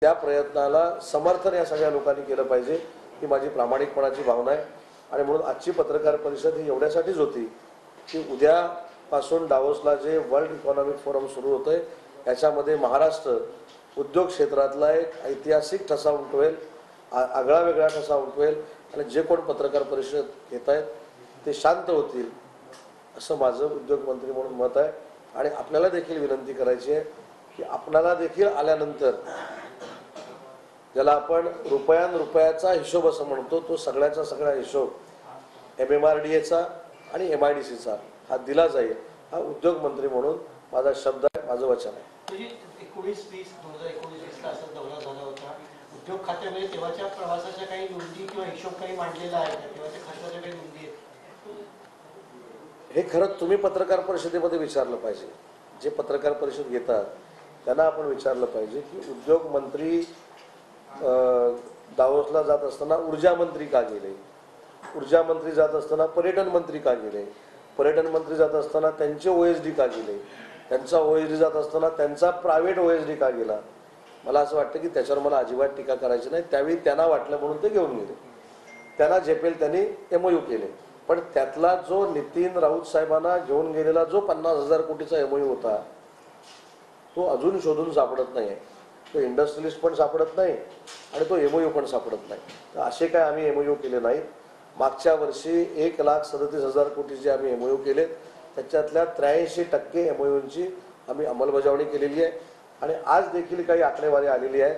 त्या प्रयत्नाला समर्थन या सगळ्या लोकांनी केलं पाहिजे ही माझी प्रामाणिकपणाची भावना आहे। आणि म्हणून आजची पत्रकार परिषद ही एवढ्यासाठीच होती की उद्यापासून दावोसला जे वर्ल्ड इकॉनॉमिक फोरम सुरू होतंय याच्यामध्ये महाराष्ट्र उद्योग क्षेत्रातला एक ऐतिहासिक ठसा उमटवेल, आगळा वेगळा ठसा उमटवेल आणि जे कोण पत्रकार परिषद घेत आहेत ते शांत होतील असं माझं उद्योग मंत्री म्हणून मत आहे। आणि आपल्याला देखील विनंती करायची आहे की आपल्याला देखील आल्यानंतर ज्याला आपण रुपयाचा हिशोब असं म्हणतो तो सगळ्याचा सगळा हिशोब MMRDAचा आणि MIDCचा हा दिला जाईल हा उद्योग मंत्री म्हणून माझा शब्द आहे, माझं वचन आहे। 19-20 ला असा दौरा झाला होता उद्योग खात्यामध्ये तेव्हाच्या प्रवासाच्या काही नोंदी किंवा हिशोब काही मांडलेला आहे का तेव्हाच्या खर्चाच्या काही नोंदी आहेत हे खरं तुम्ही पत्रकार परिषदेमध्ये विचारलं पाहिजे। जे पत्रकार परिषद घेतात त्यांना आपण विचारलं पाहिजे की उद्योग मंत्री दावोसला जात असताना ऊर्जा मंत्री का गेले, ऊर्जा मंत्री जात असताना पर्यटन मंत्री का गेले, पर्यटन मंत्री जात असताना त्यांचे OSD का गेले, त्यांचा OSD जात असताना त्यांचा प्रायव्हेट OSD का गेला। मला असं वाटतं की त्याच्यावर मला अजिबात टीका करायची नाही। त्यावेळी त्यांना वाटलं म्हणून ते घेऊन गेले, त्यांना झेपेल त्यांनी MOU केले। पण त्यातला जो नितीन राऊत साहेबांना घेऊन गेलेला जो 50,000 कोटीचा MOU होता तो अजून शोधून सापडत नाही आहे। तो इंडस्ट्रियलिस्ट पण सापडत नाही आणि तो MOU पण सापडत नाही। तर असे काय आम्ही MOU केले नाहीत। मागच्या वर्षी 1,37,000 कोटीचे आम्ही MOU केले, त्याच्यातल्या 83% MOUंची आम्ही अंमलबजावणी केलेली आहे। आणि आज देखील काही आकडेवारी आलेली आहे,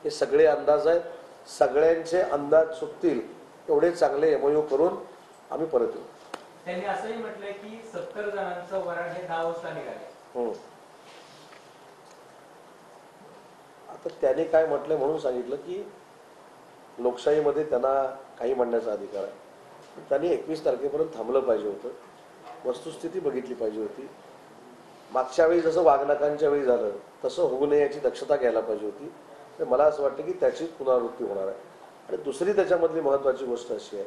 हे सगळे अंदाज आहेत, सगळ्यांचे अंदाज चुकतील एवढे चांगले MOU करून आम्ही परत येऊ। त्यांनी असंही म्हटलंय की 70 जणांचं वराड हे दावोसला निघाले। आता त्याने काय म्हटलं म्हणून सांगितलं की लोकशाहीमध्ये त्यांना काही म्हणण्याचा अधिकार आहे, पण त्यांनी 21 तारखेपर्यंत थांबलं पाहिजे होतं, वस्तुस्थिती बघितली पाहिजे होती। मागच्या वेळी जसं वाघनाकांच्या वेळी झालं तसं होऊ नये याची दक्षता घ्यायला पाहिजे होती। तर मला असं वाटतं की त्याची पुनरावृत्ती होणार आहे। आणि दुसरी त्याच्यामधली महत्त्वाची गोष्ट अशी आहे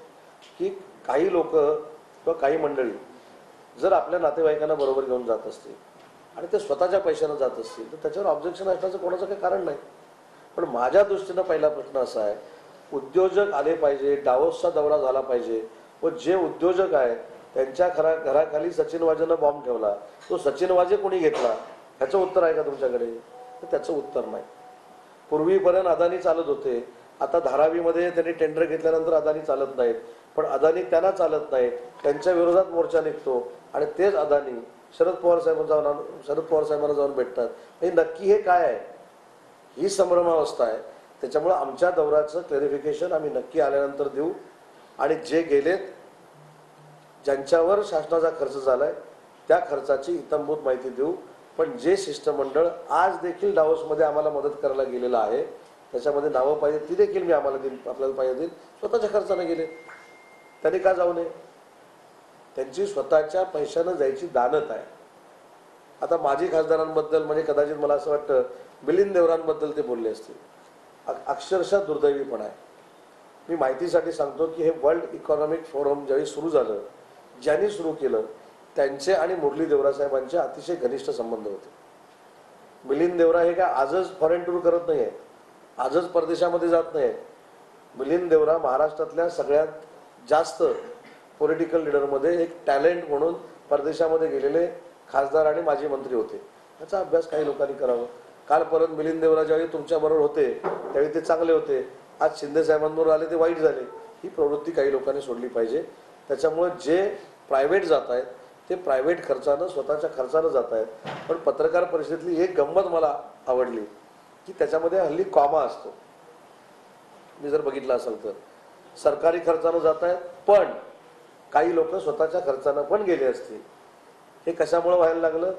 की काही लोक किंवा काही मंडळी जर आपल्या नातेवाईकांना बरोबर घेऊन जात असतील आणि ते स्वतःच्या पैशाने जात असतील तर त्याच्यावर ऑब्जेक्शन असण्याचं कोणाचं काही कारण नाही। पण माझ्या दृष्टीनं पहिला प्रश्न असा आहे, उद्योजक आले पाहिजे, दावोसचा दौरा झाला पाहिजे व जे उद्योजक आहे त्यांच्या घराखाली सचिन वाजेनं बॉम्ब ठेवला तो सचिन वाजे कोणी घेतला ह्याचं उत्तर आहे का तुमच्याकडे? तर त्याचं उत्तर नाही। पूर्वीपर्यंत अदानी चालत होते, आता धारावीमध्ये त्यांनी टेंडर घेतल्यानंतर अदानी चालत नाहीत, पण अदानी त्यांना चालत नाही, त्यांच्या विरोधात मोर्चा निघतो आणि तेच अदानी शरद पवार साहेबांना जाऊन भेटतात। हे नक्की हे काय आहे? ही संभ्रमावस्था आहे। त्याच्यामुळे आमच्या दौऱ्याचं क्लॅरिफिकेशन आम्ही नक्की आल्यानंतर देऊ आणि जे गेलेत ज्यांच्यावर शासनाचा खर्च झालाय त्या खर्चाची इत्थंभूत माहिती देऊ। पण जे शिष्टमंडळ आज देखील दावोसमध्ये आम्हाला मदत करायला गेलेलं आहे त्याच्यामध्ये नावं पाहिजे ती देखील मी आपल्याला पाहिजे देईल। स्वतःच्या खर्चाने गेले, त्यांनी का जाऊ नये? त्यांची स्वतःच्या पैशानं जायची दानत आहे। आता माजी खासदारांबद्दल म्हणजे कदाचित मला असं वाटतं मिलिंद देवरांबद्दल ते बोलले असतील, अक्षरशः दुर्दैवीपणा आहे। मी माहितीसाठी सांगतो की हे वर्ल्ड इकॉनॉमिक फोरम ज्यावेळी सुरू झालं, ज्यांनी सुरू केलं त्यांचे आणि मुरली देवरा साहेबांचे अतिशय घनिष्ठ संबंध होते। मिलिंद देवरा हे काय आजच फॉरेन टूर करत नाही आहेत, आजच परदेशामध्ये जात नाही आहेत। मिलिंद देवरा महाराष्ट्रातल्या सगळ्यात जास्त पॉलिटिकल लीडरमध्ये एक टॅलेंट म्हणून परदेशामध्ये गेलेले खासदार आणि माजी मंत्री होते। याचा अभ्यास काही लोकांनी करावा। काल परत मिलिंद देवरा ज्यावेळी तुमच्याबरोबर होते त्यावेळी ते चांगले होते, आज शिंदे साहेबांबरोबर आले ते वाईट झाले। ही प्रवृत्ती काही लोकांनी सोडली पाहिजे। त्याच्यामुळे जे प्रायव्हेट जात आहेत ते प्रायव्हेट खर्चानं स्वतःच्या खर्चानं जात आहेत। पण पत्रकार परिषदेतली एक गंमत मला आवडली की त्याच्यामध्ये हल्ली कॉमा असतो, मी जर बघितलं असेल तर सरकारी खर्चानं जात आहेत पण काही लोक स्वतःच्या खर्चानं पण गेले असतील। हे कशामुळे व्हायला लागलं?